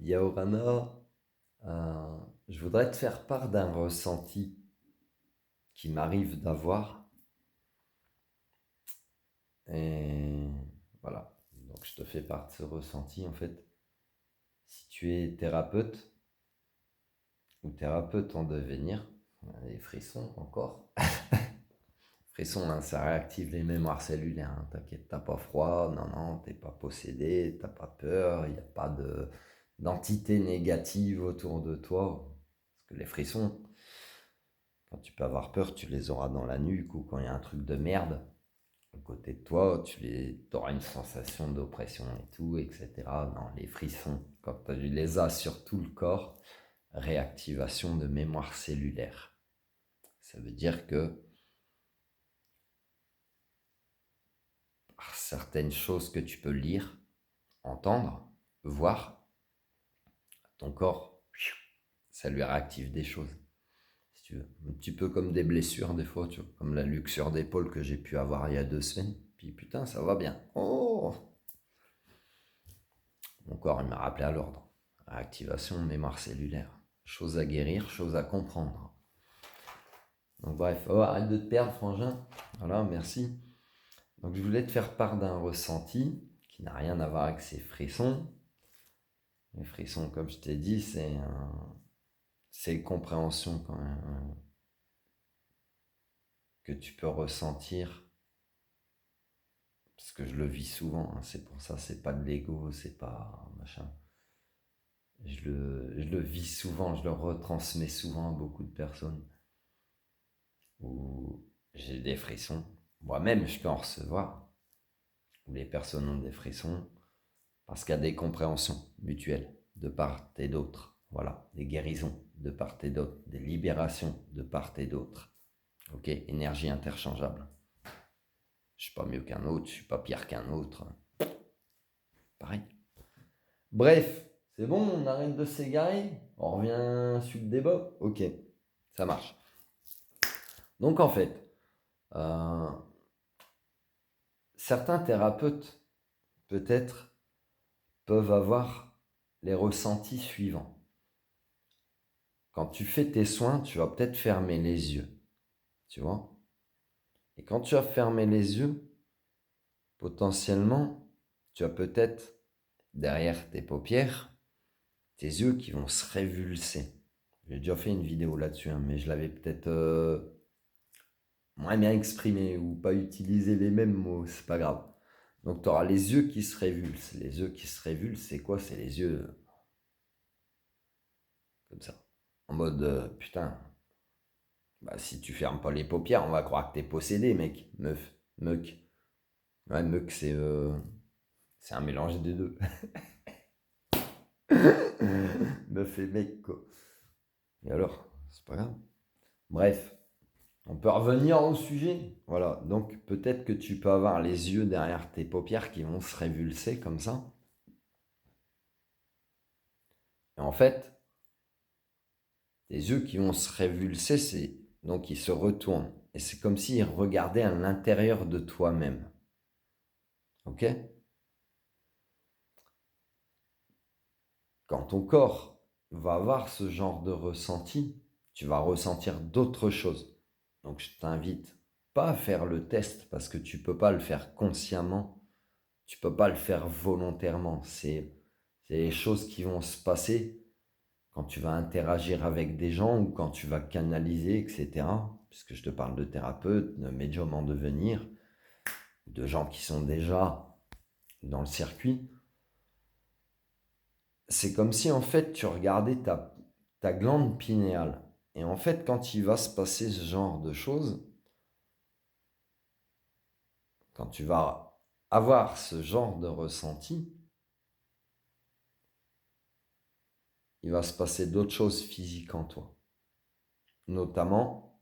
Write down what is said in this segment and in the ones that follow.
Yaorana, je voudrais te faire part d'un ressenti qui m'arrive d'avoir. Et voilà, donc je te fais part de ce ressenti en fait. Si tu es thérapeute ou thérapeute en devenir, les frissons encore. Frissons, hein, ça réactive les mémoires cellulaires. Hein. T'inquiète, t'as pas froid, non, t'es pas possédé, t'as pas peur, il n'y a pas d'entité négative autour de toi. Parce que les frissons, quand tu peux avoir peur, tu les auras dans la nuque ou quand il y a un truc de merde à côté de toi, tu auras une sensation d'oppression et tout, etc. Non, les frissons, quand tu les as sur tout le corps, réactivation de mémoire cellulaire. Ça veut dire que par certaines choses que tu peux lire, entendre, voir, ton corps, ça lui réactive des choses. Si tu veux. Un petit peu comme des blessures des fois, tu vois, comme la luxure d'épaule que j'ai pu avoir il y a 2 semaines. Puis putain, ça va bien. Oh, mon corps, il m'a rappelé à l'ordre. Réactivation, mémoire cellulaire. Chose à guérir, chose à comprendre. Donc bref, oh, arrête de te perdre, frangin. Voilà, merci. Donc je voulais te faire part d'un ressenti qui n'a rien à voir avec ces frissons. Les frissons, comme je t'ai dit, c'est une compréhension quand même que tu peux ressentir. Parce que je le vis souvent, hein, c'est pour ça, c'est pas de l'ego, c'est pas machin. Je le vis souvent, je le retransmets souvent à beaucoup de personnes où j'ai des frissons. Moi-même, je peux en recevoir, où les personnes ont des frissons, parce qu'il y a des compréhensions mutuelles de part et d'autre. Voilà, des guérisons de part et d'autre, des libérations de part et d'autre. Ok, énergie interchangeable. Je suis pas mieux qu'un autre, je suis pas pire qu'un autre. Pareil. Bref, c'est bon, on arrête de s'égarer. On revient sur le débat. Ok, ça marche. Donc en fait, euh, certains thérapeutes, peut-être, peuvent avoir les ressentis suivants. Quand tu fais tes soins, tu vas peut-être fermer les yeux. Tu vois? Et quand tu as fermé les yeux, potentiellement, tu as peut-être, derrière tes paupières, tes yeux qui vont se révulser. J'ai déjà fait une vidéo là-dessus, hein, mais je l'avais peut-être moins bien exprimé ou pas utilisé les mêmes mots, c'est pas grave. Donc tu auras les yeux qui se révulsent. Les yeux qui se révulsent, c'est quoi? C'est les yeux comme ça. En mode, putain, bah, si tu fermes pas les paupières, on va croire que t'es possédé, mec. Meuf, mec. Ouais, mec, c'est un mélange des deux. Meuf et mec, quoi. Et alors, c'est pas grave. Bref, on peut revenir au sujet. Voilà, donc peut-être que tu peux avoir les yeux derrière tes paupières qui vont se révulser comme ça. Et en fait, tes yeux qui vont se révulser, donc ils se retournent. Et c'est comme s'ils regardaient à l'intérieur de toi-même. Ok? Quand ton corps va avoir ce genre de ressenti, tu vas ressentir d'autres choses. Donc je t'invite pas à faire le test parce que tu peux pas le faire consciemment, tu peux pas le faire volontairement. C'est les choses qui vont se passer quand tu vas interagir avec des gens ou quand tu vas canaliser, etc. Puisque je te parle de thérapeutes, de médiums en devenir, de gens qui sont déjà dans le circuit. C'est comme si en fait tu regardais ta glande pinéale. Et en fait, quand il va se passer ce genre de choses, quand tu vas avoir ce genre de ressenti, il va se passer d'autres choses physiques en toi. Notamment,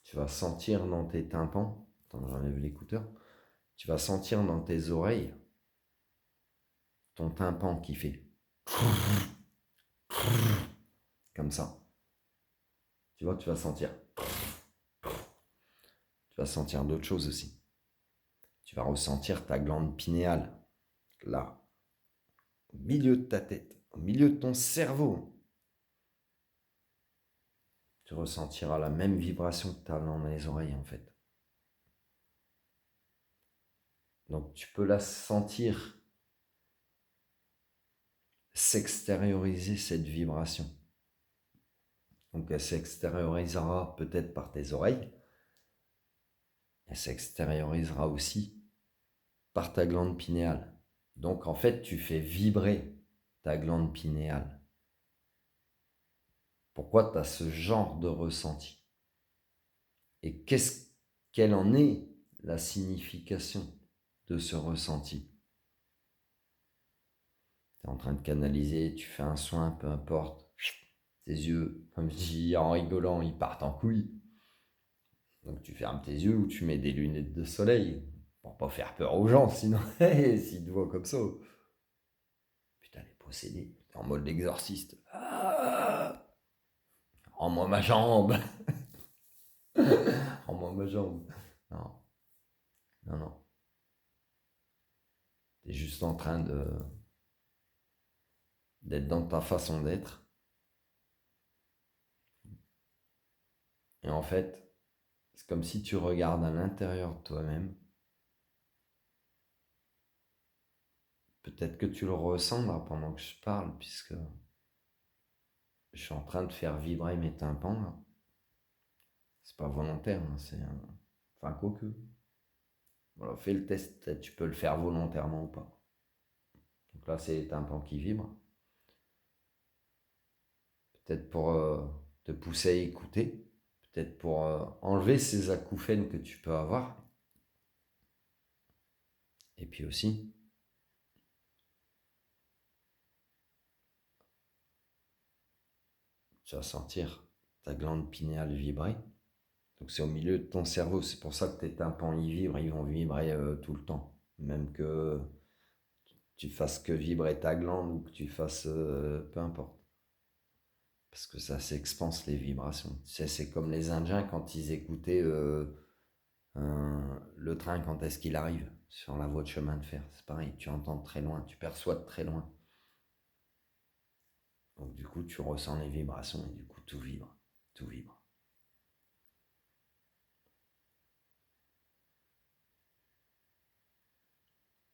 tu vas sentir dans tes tympans, attends, j'enlève l'écouteur, tu vas sentir dans tes oreilles ton tympan qui fait comme ça. Tu vois, tu vas sentir. Tu vas sentir d'autres choses aussi. Tu vas ressentir ta glande pinéale, là, au milieu de ta tête. au milieu de ton cerveau, tu ressentiras la même vibration que tu as dans les oreilles en fait. Donc tu peux la sentir s'extérioriser cette vibration. Donc elle s'extériorisera peut-être par tes oreilles, elle s'extériorisera aussi par ta glande pinéale. Donc en fait tu fais vibrer ta glande pinéale. Pourquoi tu as ce genre de ressenti? Et quelle en est la signification de ce ressenti? Tu es en train de canaliser, tu fais un soin, peu importe. Tes yeux, comme je dis en rigolant, ils partent en couille. Donc tu fermes tes yeux ou tu mets des lunettes de soleil pour pas faire peur aux gens, sinon s'ils te voient comme ça. Putain, les possédés, t'es en mode exorciste. Ah, rends-moi ma jambe. Rends-moi ma jambe. Non, non, non. T'es juste en train d'être dans ta façon d'être. Et en fait, c'est comme si tu regardes à l'intérieur de toi-même. Peut-être que tu le ressens là, pendant que je parle, puisque je suis en train de faire vibrer mes tympans là. C'est pas volontaire, hein, c'est enfin quoique. Voilà, fais le test, peut-être tu peux le faire volontairement ou pas. Donc là, c'est les tympans qui vibrent. Peut-être pour te pousser à écouter, peut-être pour enlever ces acouphènes que tu peux avoir. Et puis aussi, tu vas sentir ta glande pinéale vibrer. Donc c'est au milieu de ton cerveau, c'est pour ça que tes tympans y vibrent, ils vont vibrer tout le temps. Même que tu fasses que vibrer ta glande ou que tu fasses peu importe. Parce que ça s'expanse les vibrations. Tu sais, c'est comme les Indiens quand ils écoutaient le train quand est-ce qu'il arrive sur la voie de chemin de fer. C'est pareil, tu entends de très loin, tu perçois de très loin. Donc du coup, tu ressens les vibrations et du coup, tout vibre, tout vibre.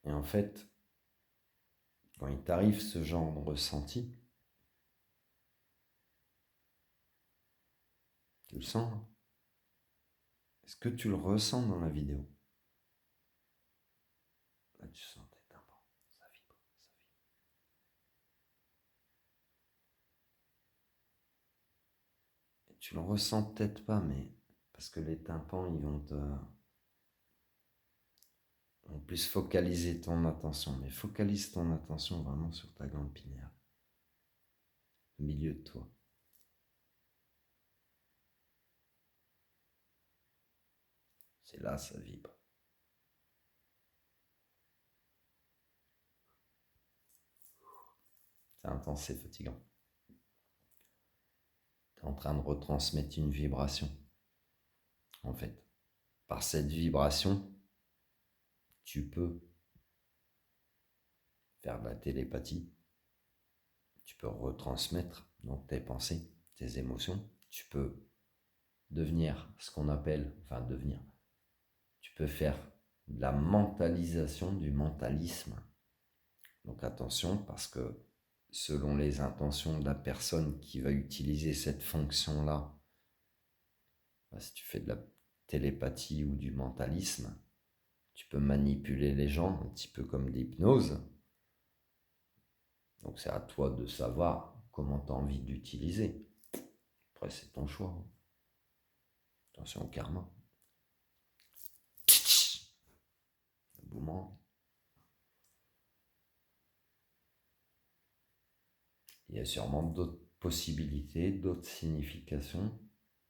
Et en fait, quand il t'arrive ce genre de ressenti, tu le sens, hein? Est-ce que tu le ressens dans la vidéo? Là, tu sens tes tympans, ça vibre, ça vibre. Et tu le ressens peut-être pas, mais parce que les tympans, ils vont te en plus focaliser ton attention, mais focalise ton attention vraiment sur ta glande pinéale, au milieu de toi. C'est là, ça vibre. C'est intense, c'est fatigant. Tu es en train de retransmettre une vibration, en fait. Par cette vibration, tu peux faire de la télépathie, tu peux retransmettre donc tes pensées, tes émotions, tu peux devenir ce qu'on appelle, enfin devenir, tu peux faire de la mentalisation, du mentalisme. Donc attention parce que selon les intentions de la personne qui va utiliser cette fonction-là, si tu fais de la télépathie ou du mentalisme, tu peux manipuler les gens un petit peu comme l'hypnose. Donc c'est à toi de savoir comment tu as envie d'utiliser. Après c'est ton choix. Attention au karma. Boumant. Il y a sûrement d'autres possibilités, d'autres significations.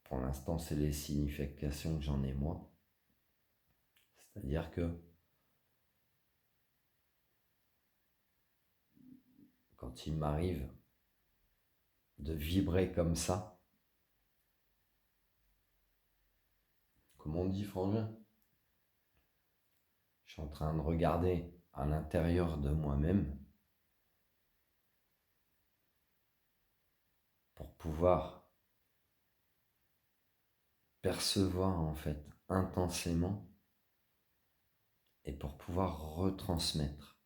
Pour l'instant, c'est les significations que j'en ai moi. C'est-à-dire que quand il m'arrive de vibrer comme ça, comme on dit, frangin, je suis en train de regarder à l'intérieur de moi-même pouvoir percevoir en fait intensément et pour pouvoir retransmettre.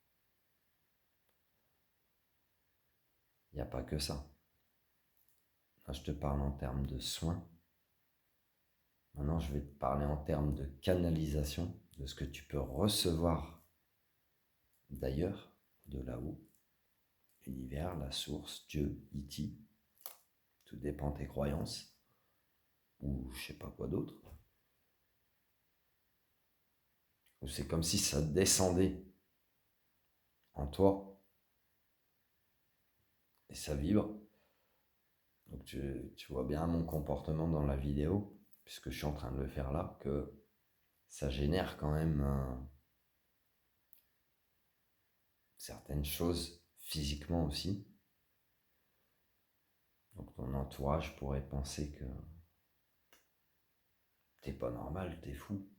Il n'y a pas que ça. Là, je te parle en termes de soins. Maintenant, je vais te parler en termes de canalisation, de ce que tu peux recevoir d'ailleurs, de là-haut, l'univers, la source, Dieu, E.T., tout dépend de tes croyances, ou je sais pas quoi d'autre. Ou c'est comme si ça descendait en toi et ça vibre. Donc tu vois bien mon comportement dans la vidéo, puisque je suis en train de le faire là, que ça génère quand même certaines choses physiquement aussi. Donc ton entourage pourrait penser que t'es pas normal, t'es fou,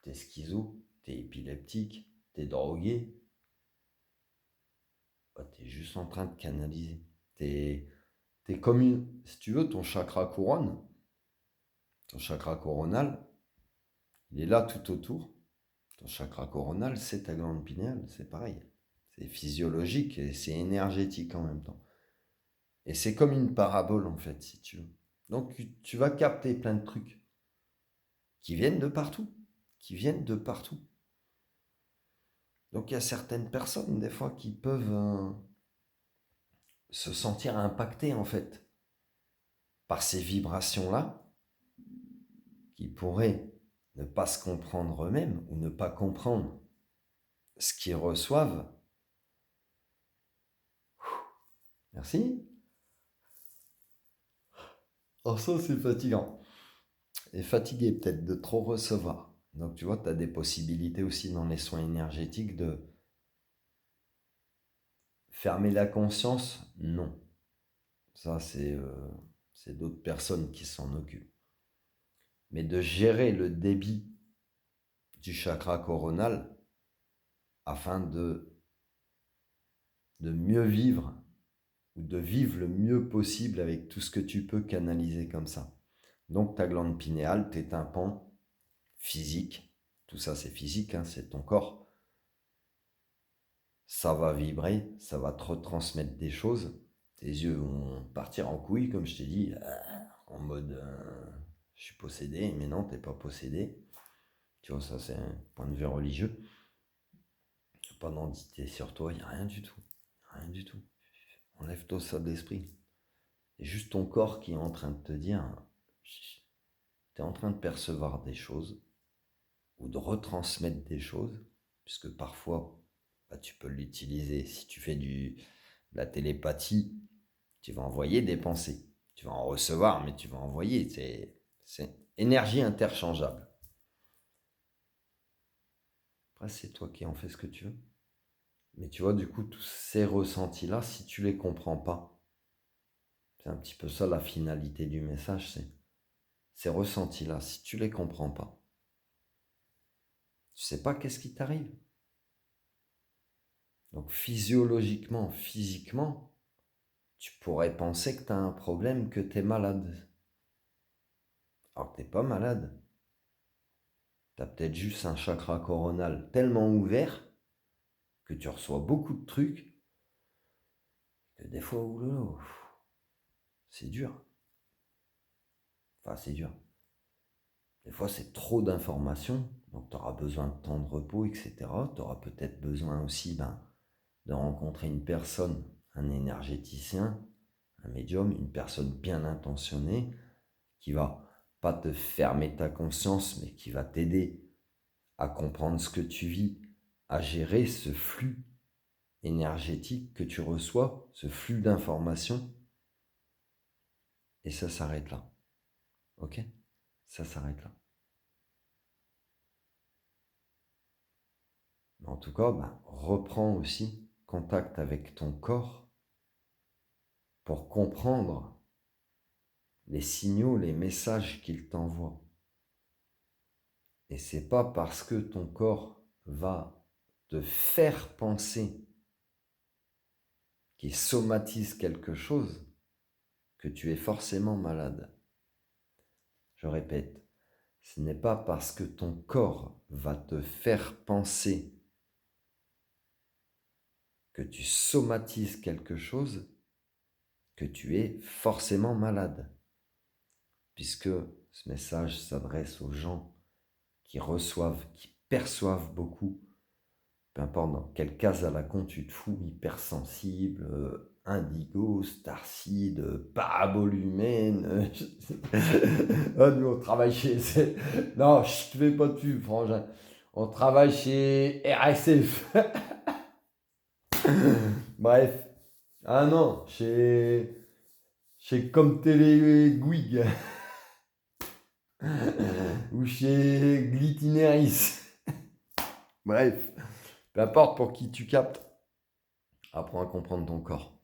t'es schizo, t'es épileptique, t'es drogué. Bah, t'es juste en train de canaliser. T'es comme si tu veux, ton chakra couronne, ton chakra coronal, il est là tout autour. Ton chakra coronal, c'est ta glande pinéale, c'est pareil. C'est physiologique et c'est énergétique en même temps. Et c'est comme une parabole en fait, si tu veux. Donc tu vas capter plein de trucs qui viennent de partout, qui viennent de partout. Donc il y a certaines personnes des fois qui peuvent se sentir impactées en fait par ces vibrations-là, qui pourraient ne pas se comprendre eux-mêmes ou ne pas comprendre ce qu'ils reçoivent. Merci. Oh, ça, c'est fatigant. Et fatigué peut-être de trop recevoir. Donc, tu vois, tu as des possibilités aussi dans les soins énergétiques de fermer la conscience. Non. Ça, c'est d'autres personnes qui s'en occupent. Mais de gérer le débit du chakra coronal afin de mieux vivre ou de vivre le mieux possible avec tout ce que tu peux canaliser comme ça. Donc ta glande pinéale, tes tympans physiques, tout ça c'est physique, hein, c'est ton corps, ça va vibrer, ça va te retransmettre des choses, tes yeux vont partir en couille comme je t'ai dit, en mode je suis possédé, mais non, t'es pas possédé. Tu vois, ça c'est un point de vue religieux. Il n'y a pas d'entité sur toi, il n'y a rien du tout. Rien du tout. Enlève-toi ça de l'esprit. C'est juste ton corps qui est en train de te dire, tu es en train de percevoir des choses ou de retransmettre des choses, puisque parfois, bah, tu peux l'utiliser. Si tu fais de la télépathie, tu vas envoyer des pensées. Tu vas en recevoir, mais tu vas envoyer. C'est énergie interchangeable. Après, c'est toi qui en fais ce que tu veux. Mais tu vois, du coup, tous ces ressentis-là, si tu les comprends pas, c'est un petit peu ça la finalité du message, c'est ces ressentis-là, si tu les comprends pas, tu sais pas qu'est-ce qui t'arrive. Donc physiologiquement, physiquement, tu pourrais penser que tu as un problème, que tu es malade. Alors que tu n'es pas malade. Tu as peut-être juste un chakra coronal tellement ouvert que tu reçois beaucoup de trucs que des fois, oulala, c'est dur. Enfin, c'est dur. Des fois, c'est trop d'informations, donc tu auras besoin de temps de repos, etc. Tu auras peut-être besoin aussi de rencontrer une personne, un énergéticien, un médium, une personne bien intentionnée qui va pas te fermer ta conscience, mais qui va t'aider à comprendre ce que tu vis, à gérer ce flux énergétique que tu reçois, ce flux d'informations. Et ça s'arrête là. Ok? Ça s'arrête là. Mais en tout cas, reprends aussi contact avec ton corps pour comprendre les signaux, les messages qu'il t'envoie. Et c'est pas parce que ton corps va te faire penser qu'il somatise quelque chose que tu es forcément malade. Je répète, ce n'est pas parce que ton corps va te faire penser que tu somatises quelque chose que tu es forcément malade. Puisque ce message s'adresse aux gens qui reçoivent, qui perçoivent beaucoup, peu importe dans quelle case à la con tu te fous, hypersensible, indigo, starseed, parabolumène. Ah, nous on travaille chez... Non, je te fais pas de pub, frangin. On travaille chez RSF. Bref. Ah non, chez Comtele Gouig. Ou chez Glitineris. Bref. Peu importe pour qui tu captes. Apprends à comprendre ton corps.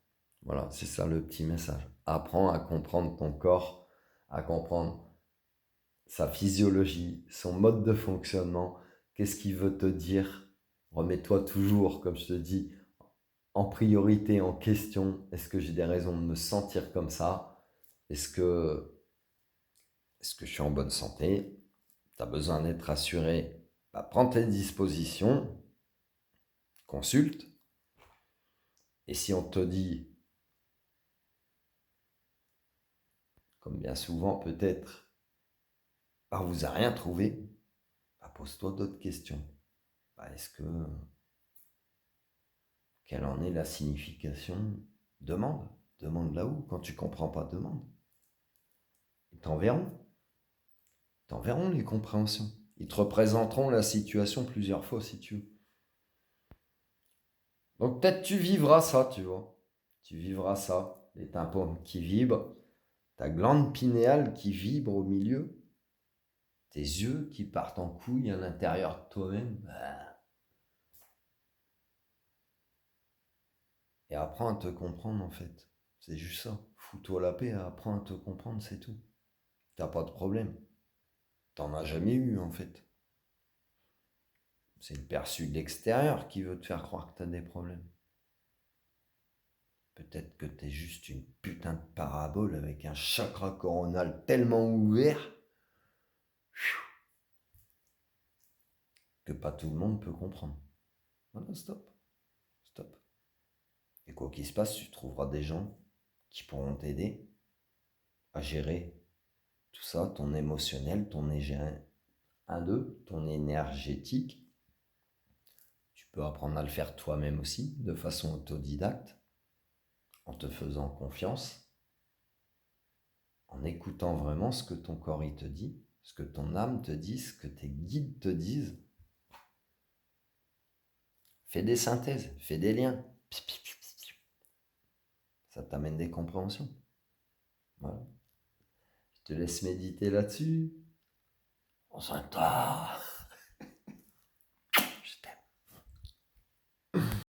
Voilà, c'est ça le petit message. Apprends à comprendre ton corps, à comprendre sa physiologie, son mode de fonctionnement, qu'est-ce qu'il veut te dire. Remets-toi toujours, comme je te dis, en priorité, en question. Est-ce que j'ai des raisons de me sentir comme ça? Est-ce que je suis en bonne santé? Tu as besoin d'être assuré? Bah, prends tes dispositions, consulte. Et si on te dit, comme bien souvent peut-être, bah, vous n'avez rien trouvé, bah, pose-toi d'autres questions. Bah, quelle en est la signification? Demande. Demande là-haut. Quand tu comprends pas, demande. Ils t'enverront. Ils t'enverront les compréhensions. Ils te représenteront la situation plusieurs fois si tu veux. Donc peut-être tu vivras ça, tu vois. Tu vivras ça. Les tympans qui vibrent, ta glande pinéale qui vibre au milieu, tes yeux qui partent en couille à l'intérieur de toi-même. Et apprends à te comprendre en fait. C'est juste ça. Fous-toi la paix, apprends à te comprendre, c'est tout. T'as pas de problème. T'en as jamais eu en fait. C'est le perçu de l'extérieur qui veut te faire croire que t'as des problèmes. Peut-être que t'es juste une putain de parabole avec un chakra coronal tellement ouvert que pas tout le monde peut comprendre. Voilà, stop. Stop. Et quoi qu'il se passe, tu trouveras des gens qui pourront t'aider à gérer tout ça, ton émotionnel, ton énergétique. Tu peux apprendre à le faire toi-même aussi, de façon autodidacte, en te faisant confiance, en écoutant vraiment ce que ton corps il te dit, ce que ton âme te dit, ce que tes guides te disent. Fais des synthèses, fais des liens. Ça t'amène des compréhensions. Voilà. Je te laisse méditer là-dessus. On s'entend.